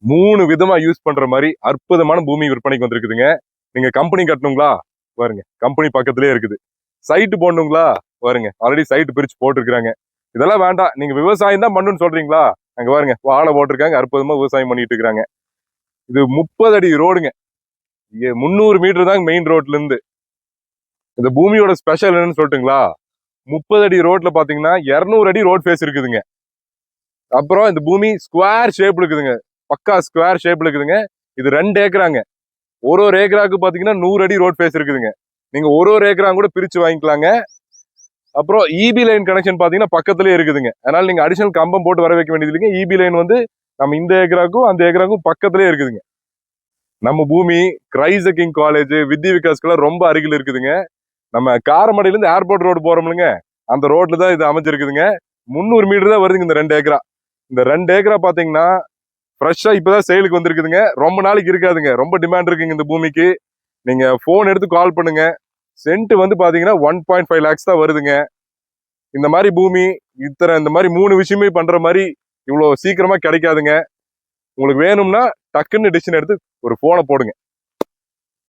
3 விதமா யூஸ் பண்ற மாதிரி அற்புதமான பூமி விற்பனைக்கு வந்திருக்குதுங்க. நீங்க கம்பெனி கட்டணுங்களா? பாருங்க, கம்பெனி பக்கத்திலே இருக்குது. சைட்டு போடணுங்களா? பாருங்க, ஆல்ரெடி சைட்டு பிரிச்சு போட்டுருக்காங்க. இதெல்லாம் வேண்டாம், நீங்க விவசாயம் தான் பண்ணுன்னு சொல்றீங்களா? அங்க பாருங்க, வாழை போட்டிருக்காங்க, அற்புதமா விவசாயம் பண்ணிட்டு இருக்காங்க. இது 30 அடி ரோடுங்க. 300 மீட்டர் தாங்க மெயின் ரோட்ல இருந்து. இந்த பூமியோட ஸ்பெஷல் என்னன்னு சொல்லட்டுங்களா? 30 அடி ரோட்ல பாத்தீங்கன்னா 200 அடி ரோட் ஃபேஸ் இருக்குதுங்க. அப்புறம் இந்த பூமி ஸ்கொயர் ஷேப்ல இருக்குதுங்க, பக்கா ஸ்கொயர் ஷேப்ல இருக்குதுங்க. இது 2 ஏக்கராங்க. ஒரு ஏக்கராக்கு பாத்தீங்கன்னா 100 அடி ரோட் ஃபேஸ் இருக்குதுங்க. நீங்க ஒரு ஏக்கரா கூட பிரிச்சு வாங்கிக்கலாங்க. அப்புறம் இபி லைன் கனெக்ஷன் பாத்தீங்கன்னா பக்கத்துலயே இருக்குதுங்க. அதனால நீங்க அடிஷனல் கம்பம் போட்டு வர வைக்க வேண்டியது இல்லைங்க. இபி லைன் வந்து நம்ம இந்த ஏக்கராக்கும் அந்த ஏக்கராக்கும் பக்கத்துலயே இருக்குதுங்க. நம்ம பூமி கிரைஸ்ட் கிங் காலேஜ், வித்யா விகாஸ்க்குலாம் ரொம்ப அருகில் இருக்குதுங்க. நம்ம காரமடையில இருந்து ஏர்போர்ட் ரோடு போறோம்லங்க, அந்த ரோட்ல தான் இது அமைஞ்சிருக்குதுங்க. 300 மீட்டர் தான் வருதுங்க இந்த 2 ஏக்கரா. இந்த 2 ஏக்கரா பாத்தீங்கன்னா ஃப்ரெஷ்ஷா இப்பதான் சேலுக்கு வந்திருக்குதுங்க. ரொம்ப நாளைக்கு இருக்காதுங்க. ரொம்ப டிமாண்ட் இருக்குங்க இந்த பூமிக்கு. நீங்க போன் எடுத்து கால் பண்ணுங்க. சென்ட் வந்து பாத்தீங்கன்னா 1.5 lakhs தான் வருதுங்க. இந்த மாதிரி பூமி இந்த மாதிரி 3 விஷயமே பண்ற மாதிரி இவ்வளவு சீக்கிரமா கிடைக்காதுங்க. உங்களுக்கு வேணும்னா டக்குன்னு டிசிஷன் எடுத்து ஒரு போனை போடுங்க.